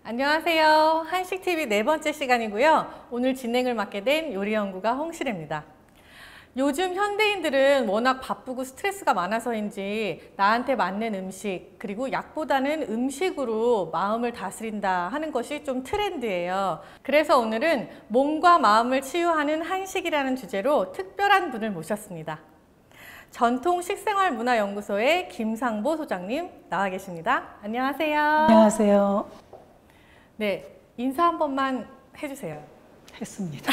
안녕하세요. 한식TV 네 번째 시간이고요. 오늘 진행을 맡게 된 요리연구가 홍실입니다. 요즘 현대인들은 워낙 바쁘고 스트레스가 많아서인지 나한테 맞는 음식, 그리고 약보다는 음식으로 마음을 다스린다 하는 것이 좀 트렌드예요. 그래서 오늘은 몸과 마음을 치유하는 한식이라는 주제로 특별한 분을 모셨습니다. 전통식생활문화연구소의 김상보 소장님 나와 계십니다. 안녕하세요. 안녕하세요. 네, 인사 한 번만 해주세요. 했습니다.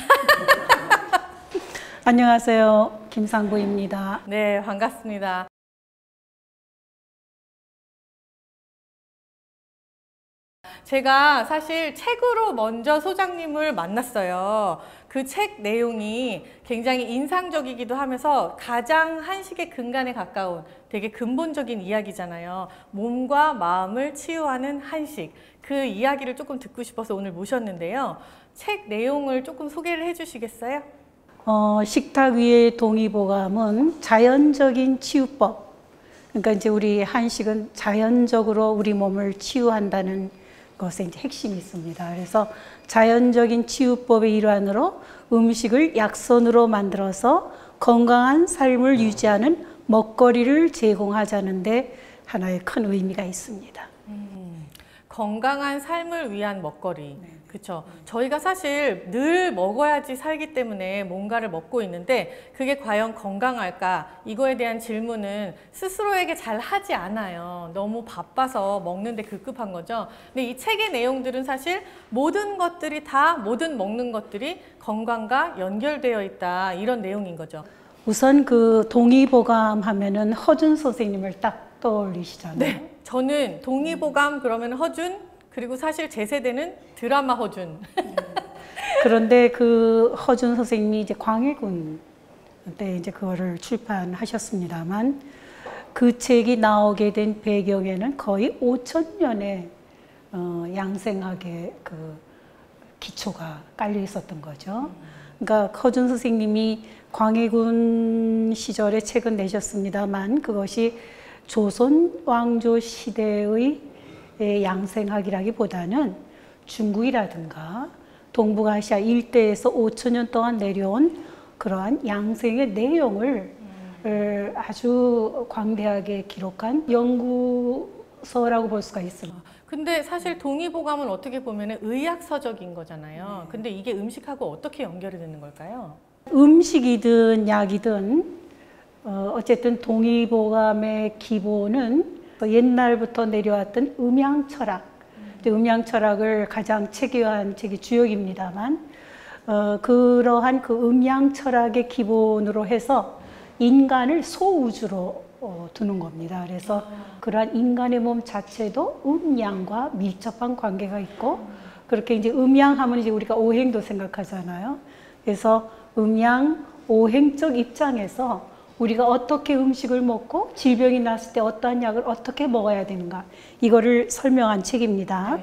안녕하세요. 김상보입니다. 네, 반갑습니다. 제가 사실 책으로 먼저 소장님을 만났어요. 그 책 내용이 굉장히 인상적이기도 하면서 가장 한식의 근간에 가까운 되게 근본적인 이야기잖아요. 몸과 마음을 치유하는 한식. 그 이야기를 조금 듣고 싶어서 오늘 모셨는데요. 책 내용을 조금 소개를 해주시겠어요? 식탁 위의 동의보감은 자연적인 치유법. 그러니까 이제 우리 한식은 자연적으로 우리 몸을 치유한다는 것에 이제 핵심이 있습니다. 그래서 자연적인 치유법의 일환으로 음식을 약선으로 만들어서 건강한 삶을 유지하는 먹거리를 제공하자는데 하나의 큰 의미가 있습니다. 건강한 삶을 위한 먹거리. 그렇죠. 저희가 사실 늘 먹어야지 살기 때문에 뭔가를 먹고 있는데 그게 과연 건강할까? 이거에 대한 질문은 스스로에게 잘 하지 않아요. 너무 바빠서 먹는데 급급한 거죠. 근데 이 책의 내용들은 사실 모든 먹는 것들이 건강과 연결되어 있다. 이런 내용인 거죠. 우선 그 동의보감 하면은 허준 선생님을 딱 떠올리시잖아요. 네. 저는 동의보감 그러면 허준, 그리고 사실 제 세대는 드라마 허준. 그런데 그 허준 선생님이 이제 광해군 때 이제 그거를 출판하셨습니다만 그 책이 나오게 된 배경에는 거의 5,000년의 양생학의 그 기초가 깔려 있었던 거죠. 그러니까 허준 선생님이 광해군 시절에 책은 내셨습니다만 그것이 조선 왕조 시대의 양생학이라기보다는 중국이라든가 동북아시아 일대에서 5,000년 동안 내려온 그러한 양생의 내용을 아주 광대하게 기록한 연구서라고 볼 수가 있습니다. 근데 사실 동의보감은 어떻게 보면 의학서적인 거잖아요. 근데 이게 음식하고 어떻게 연결이 되는 걸까요? 음식이든 약이든 어쨌든 동의보감의 기본은 옛날부터 내려왔던 음양철학, 음양철학을 가장 체계화한 책이 주역입니다만 그러한 그 음양철학의 기본으로 해서 인간을 소우주로 두는 겁니다. 그래서 그러한 인간의 몸 자체도 음양과 밀접한 관계가 있고 그렇게 이제 음양하면 이제 우리가 오행도 생각하잖아요. 그래서 음양 오행적 입장에서 우리가 어떻게 음식을 먹고 질병이 났을 때 어떠한 약을 어떻게 먹어야 되는가 이거를 설명한 책입니다.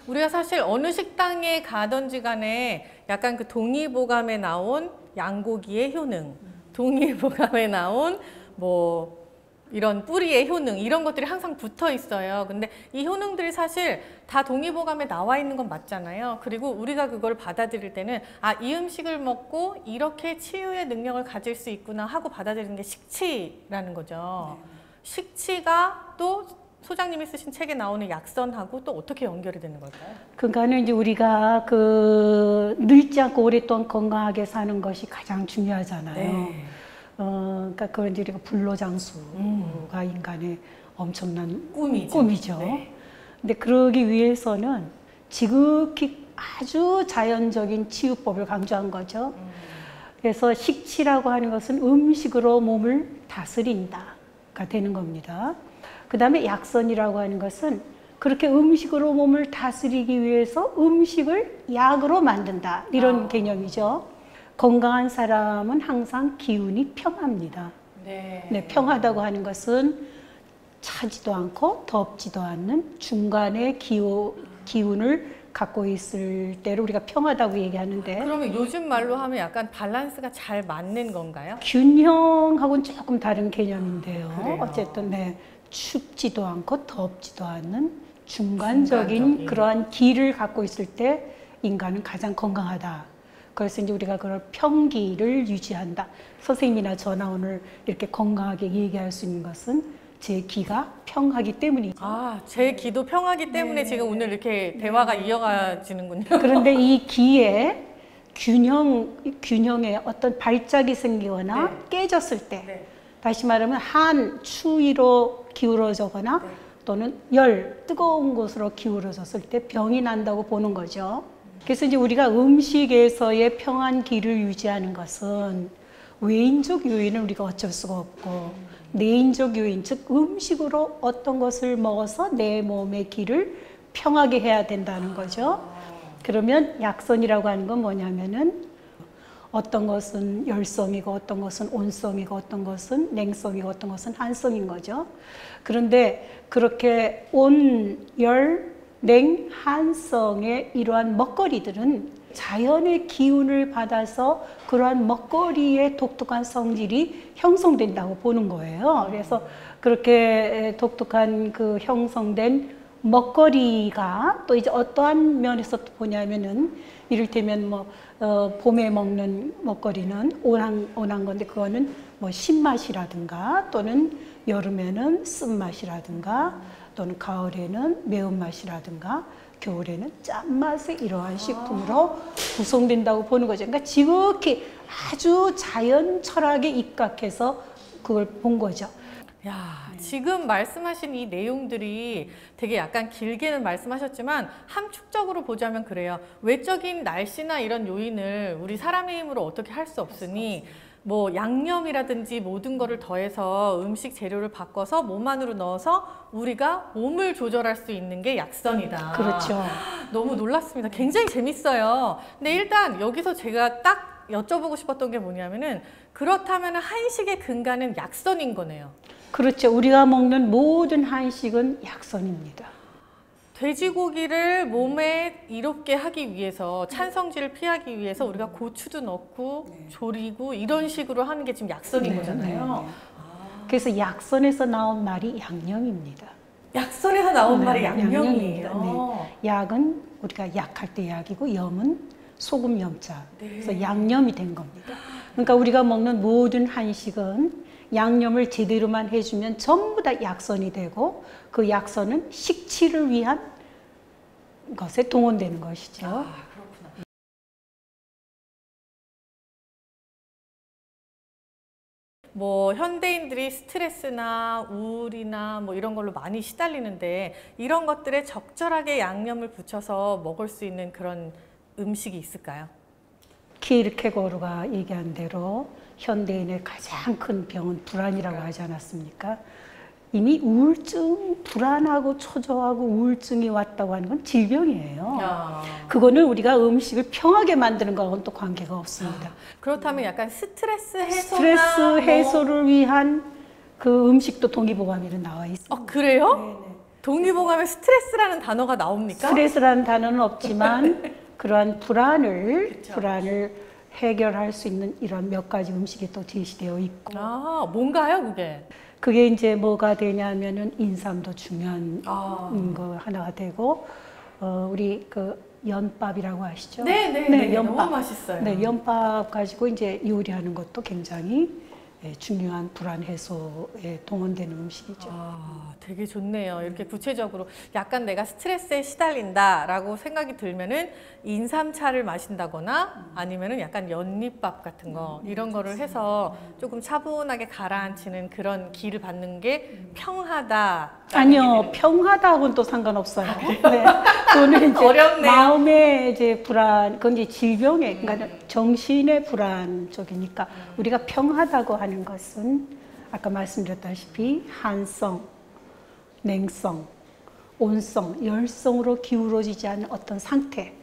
우리가 사실 어느 식당에 가든지 간에 약간 그 동의보감에 나온 양고기의 효능, 동의보감에 나온 뭐 이런 뿌리의 효능 이런 것들이 항상 붙어 있어요. 근데 이 효능들이 사실 다 동의보감에 나와 있는 건 맞잖아요. 그리고 우리가 그걸 받아들일 때는 이 음식을 먹고 이렇게 치유의 능력을 가질 수 있구나 하고 받아들이는 게 식치라는 거죠. 식치가 또 소장님이 쓰신 책에 나오는 약선하고 또 어떻게 연결이 되는 걸까요? 그러니까는 이제 우리가 그 늙지 않고 오랫동안 건강하게 사는 것이 가장 중요하잖아요. 네. 그러니까 그건 이제 우리가 불로장수가 인간의 엄청난 꿈이죠. 네. 근데 그러기 위해서는 지극히 아주 자연적인 치유법을 강조한 거죠. 그래서 식치라고 하는 것은 음식으로 몸을 다스린다가 되는 겁니다. 그 다음에 약선이라고 하는 것은 그렇게 음식으로 몸을 다스리기 위해서 음식을 약으로 만든다 이런 개념이죠. 건강한 사람은 항상 기운이 평합니다. 네, 평하다고 하는 것은 차지도 않고 덥지도 않는 중간의 기운을 갖고 있을 때를 우리가 평하다고 얘기하는데 그러면 요즘 말로 하면 약간 밸런스가 잘 맞는 건가요? 균형하고는 조금 다른 개념인데요. 그래요? 어쨌든 네, 춥지도 않고 덥지도 않는 중간적인 그러한 기를 갖고 있을 때 인간은 가장 건강하다. 그래서 이제 우리가 그걸 평기를 유지한다. 선생님이나 저나 오늘 이렇게 건강하게 얘기할 수 있는 것은 제 기가 평하기 때문이죠. 아, 제 기도 평하기 때문에 지금 오늘 이렇게 대화가 이어가지는군요. 그런데 이 기에 균형에 어떤 발작이 생기거나 깨졌을 때, 다시 말하면 한 추위로 기울어지거나 또는 뜨거운 곳으로 기울어졌을 때 병이 난다고 보는 거죠. 그래서 이제 우리가 음식에서의 평한 기를 유지하는 것은 외인적 요인은 우리가 어쩔 수가 없고 내인적 요인, 즉 음식으로 어떤 것을 먹어서 내 몸의 기를 평하게 해야 된다는 거죠. 그러면 약선이라고 하는 건 뭐냐면은 어떤 것은 열성이고 어떤 것은 온성이고 어떤 것은 냉성이고 어떤 것은 한성인 거죠. 그런데 그렇게 온, 열, 냉, 한성의 이러한 먹거리들은 자연의 기운을 받아서 그러한 먹거리의 독특한 성질이 형성된다고 보는 거예요. 그래서 그렇게 독특한 그 형성된 먹거리가 또 이제 어떠한 면에서 또 보냐면은 이를테면 봄에 먹는 먹거리는 온한 건데 그거는 뭐 신맛이라든가 또는 여름에는 쓴맛이라든가 또는 가을에는 매운맛이라든가 겨울에는 짠맛의 이러한 식품으로 구성된다고 보는 거죠. 그러니까 지극히 아주 자연 철학에 입각해서 그걸 본 거죠. 야, 지금 말씀하신 이 내용들이 되게 약간 길게는 말씀하셨지만 함축적으로 보자면 그래요. 외적인 날씨나 이런 요인을 우리 사람의 힘으로 어떻게 할 수 없으니 뭐 양념이라든지 모든 거를 더해서 음식 재료를 바꿔서 몸 안으로 넣어서 우리가 몸을 조절할 수 있는 게 약선이다. 그렇죠. 너무 놀랐습니다. 굉장히 재밌어요. 근데 일단 여기서 제가 딱 여쭤보고 싶었던 게 뭐냐면은 그렇다면 한식의 근간은 약선인 거네요. 그렇죠. 우리가 먹는 모든 한식은 약선입니다. 돼지고기를 몸에 이롭게 하기 위해서 찬성질을 피하기 위해서 우리가 고추도 넣고 조리고 이런 식으로 하는 게 지금 약선인 거잖아요. 그래서 약선에서 나온 말이 양념입니다. 약선에서 나온 말이 양념이에요. 약은 우리가 약할 때 약이고 염은 소금 염자. 그래서 양념이 된 겁니다. 그러니까 우리가 먹는 모든 한식은 양념을 제대로만 해주면 전부 다 약선이 되고 그 약선은 식치를 위한 것에 동원되는 것이죠. 그렇구나. 뭐 현대인들이 스트레스나 우울이나 뭐 이런 걸로 많이 시달리는데 이런 것들에 적절하게 양념을 붙여서 먹을 수 있는 그런 음식이 있을까요? 키르케고르가 얘기한 대로 현대인의 가장 큰 병은 불안이라고 하지 않았습니까? 이미 우울증, 불안하고 초조하고 우울증이 왔다고 하는 건 질병이에요. 그거는 우리가 음식을 평하게 만드는 거하고는 또 관계가 없습니다. 그렇다면 약간 스트레스 해소를 위한 그 음식도 동의보감에는 나와 있습니다. 그래요? 네네. 동의보감에 스트레스라는 단어가 나옵니까? 스트레스라는 단어는 없지만 그러한 불안을 해결할 수 있는 이런 몇 가지 음식이 또 제시되어 있고. 뭔가요, 그게? 그게 이제 뭐가 되냐면은 인삼도 중요한 거 하나가 되고, 우리 그 연밥이라고 아시죠? 네, 연밥. 너무 맛있어요. 네, 연밥 가지고 이제 요리하는 것도 굉장히 중요한 불안 해소에 동원되는 음식이죠. 되게 좋네요. 이렇게 구체적으로 약간 내가 스트레스에 시달린다라고 생각이 들면은 인삼차를 마신다거나 아니면은 약간 연잎밥 같은 거 이런 거를 해서 조금 차분하게 가라앉히는 그런 기를 받는 게 평하다. 아니요, 평하다하고는 또 상관없어요. 네, 그거는 이제 어렵네요. 마음의 이제 불안, 그건 이제 질병의, 그러니까 정신의 불안 쪽이니까 우리가 평하다고 하는 것은 아까 말씀드렸다시피 한성, 냉성, 온성, 열성으로 기울어지지 않은 어떤 상태,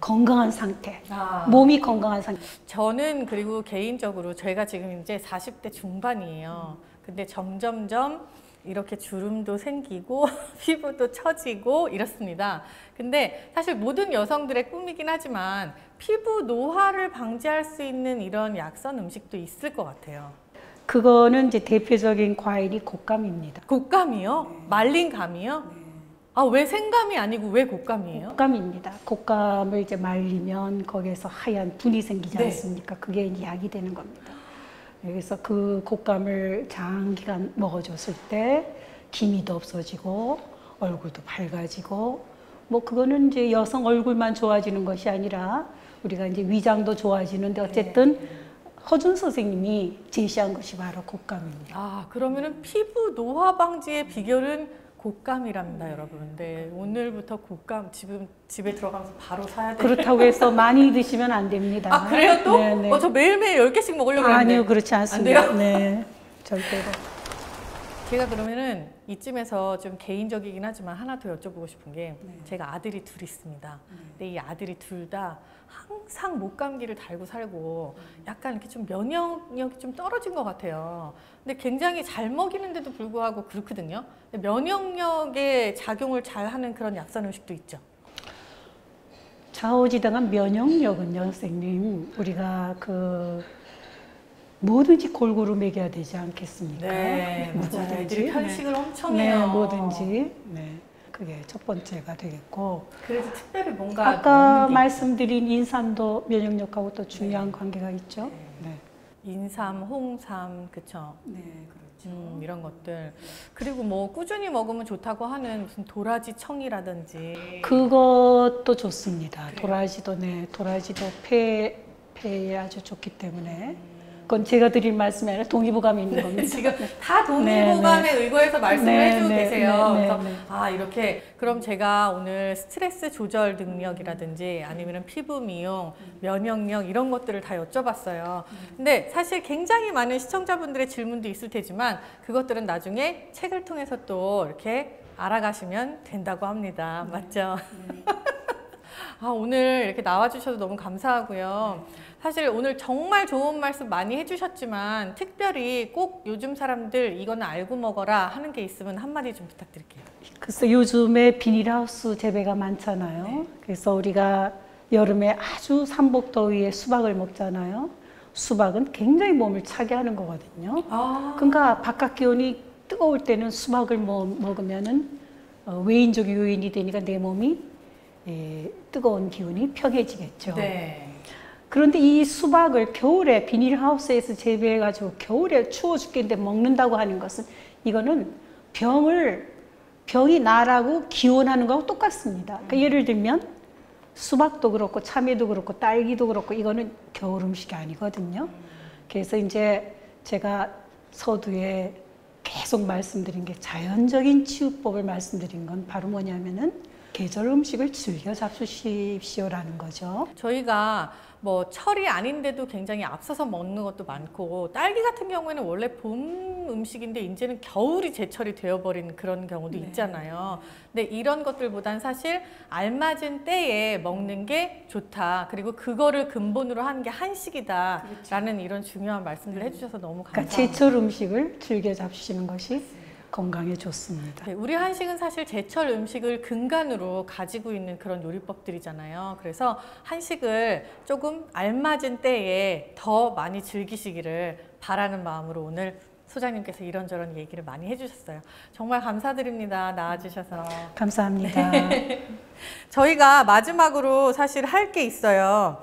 건강한 상태, 몸이 건강한 상태. 저는 그리고 개인적으로 제가 지금 이제 40대 중반이에요. 근데 점점점 이렇게 주름도 생기고 피부도 처지고 이렇습니다. 근데 사실 모든 여성들의 꿈이긴 하지만 피부 노화를 방지할 수 있는 이런 약선 음식도 있을 것 같아요. 그거는 이제 대표적인 과일이 곶감입니다. 곶감이요? 말린 감이요? 아, 왜 생감이 아니고 왜 곶감이에요? 곶감입니다. 곶감을 이제 말리면 거기에서 하얀 분이 생기지 네. 않습니까? 그게 이제 약이 되는 겁니다. 그래서 그 곶감을 장기간 먹어줬을 때 기미도 없어지고 얼굴도 밝아지고 뭐 그거는 이제 여성 얼굴만 좋아지는 것이 아니라 우리가 이제 위장도 좋아지는데 어쨌든 허준 선생님이 제시한 것이 바로 곶감입니다. 아, 그러면은 피부 노화 방지의 비결은 곶감이랍니다, 여러분. 네, 오늘부터 곶감 지금 집에 들어가면서 바로 사야 돼요. 그렇다고 해서 많이 드시면 안 됩니다. 아, 그래요 또? 네네. 저 매일매일 10개씩 먹으려고 하는데. 아니요, 그렇지 않습니다. 안 돼요? 네, 절대로. 제가 그러면은 이쯤에서 좀 개인적이긴 하지만 하나 더 여쭤보고 싶은 게 네. 제가 아들이 둘 있습니다. 근데 이 아들이 둘 다 항상 목감기를 달고 살고 약간 이렇게 좀 면역력이 좀 떨어진 것 같아요. 근데 굉장히 잘 먹이는데도 불구하고 그렇거든요. 근데 면역력에 작용을 잘 하는 그런 약산 음식도 있죠. 좌우지당한 면역력은요, 선생님, 우리가 그 뭐든지 골고루 먹여야 되지 않겠습니까? 네, 맞아요. 애들이 편식을 엄청 해요. 네, 뭐든지. 네, 그게 첫 번째가 되겠고. 그래서 특별히 뭔가 아까 먹는 게 말씀드린 인삼도 면역력하고 또 중요한 관계가 있죠. 네, 인삼, 홍삼, 그쵸? 네, 그렇죠. 이런 것들. 그리고 뭐 꾸준히 먹으면 좋다고 하는 무슨 도라지 청이라든지. 그것도 좋습니다. 도라지도 네, 도라지도 폐에 아주 좋기 때문에. 그건 제가 드린 말씀이 아니라 동의보감이 있는 겁니다. 지금 다 동의보감에 의거해서 말씀을 해주고 계세요. 네, 그래서 네. 아, 이렇게 그럼 제가 오늘 스트레스 조절 능력이라든지 아니면 피부 미용, 면역력 이런 것들을 다 여쭤봤어요. 근데 사실 굉장히 많은 시청자분들의 질문도 있을 테지만 그것들은 나중에 책을 통해서 또 이렇게 알아가시면 된다고 합니다. 맞죠? 아, 오늘 이렇게 나와주셔서 너무 감사하고요. 사실 오늘 정말 좋은 말씀 많이 해주셨지만 특별히 꼭 요즘 사람들 이거는 알고 먹어라 하는 게 있으면 한마디 좀 부탁드릴게요. 글쎄 요즘에 비닐하우스 재배가 많잖아요. 그래서 우리가 여름에 아주 삼복더위에 수박을 먹잖아요. 수박은 굉장히 몸을 차게 하는 거거든요. 그러니까 바깥 기온이 뜨거울 때는 수박을 먹으면은 외인적 요인이 되니까 내 몸이 뜨거운 기운이 펴게지겠죠. 네. 그런데 이 수박을 겨울에 비닐하우스에서 재배해가지고 겨울에 추워 죽겠는데 먹는다고 하는 것은 이거는 병이 나라고 기원하는 거하고 똑같습니다. 그러니까 예를 들면 수박도 그렇고 참외도 그렇고 딸기도 그렇고 이거는 겨울 음식이 아니거든요. 그래서 이제 제가 서두에 계속 말씀드린 게 자연적인 치유법을 말씀드린 건 바로 뭐냐면은 계절 음식을 즐겨 잡수십시오라는 거죠. 저희가 뭐 철이 아닌데도 굉장히 앞서서 먹는 것도 많고 딸기 같은 경우에는 원래 봄 음식인데 이제는 겨울이 제철이 되어버린 그런 경우도 있잖아요. 근데 이런 것들보단 사실 알맞은 때에 먹는 게 좋다. 그리고 그거를 근본으로 하는 게 한식이다라는 이런 중요한 말씀들 해주셔서 너무 감사합니다. 그러니까 제철 음식을 즐겨 잡수시는 것이 건강에 좋습니다. 네, 우리 한식은 사실 제철 음식을 근간으로 가지고 있는 그런 요리법들이잖아요. 그래서 한식을 조금 알맞은 때에 더 많이 즐기시기를 바라는 마음으로 오늘 소장님께서 이런저런 얘기를 많이 해주셨어요. 정말 감사드립니다. 나와주셔서. 감사합니다. 저희가 마지막으로 사실 할 게 있어요.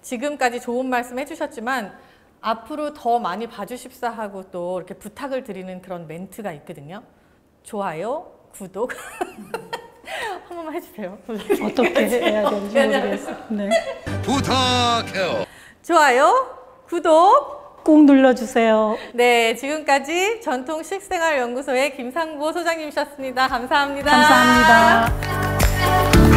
지금까지 좋은 말씀 해주셨지만 앞으로 더 많이 봐주십사 하고 또 이렇게 부탁을 드리는 그런 멘트가 있거든요. 좋아요, 구독 한 번만 해주세요. 어떻게 해야 되는지 모르겠어요. 네. 부탁해요. 좋아요, 구독 꼭 눌러주세요. 네, 지금까지 전통식생활연구소의 김상보 소장님이셨습니다. 감사합니다. 감사합니다.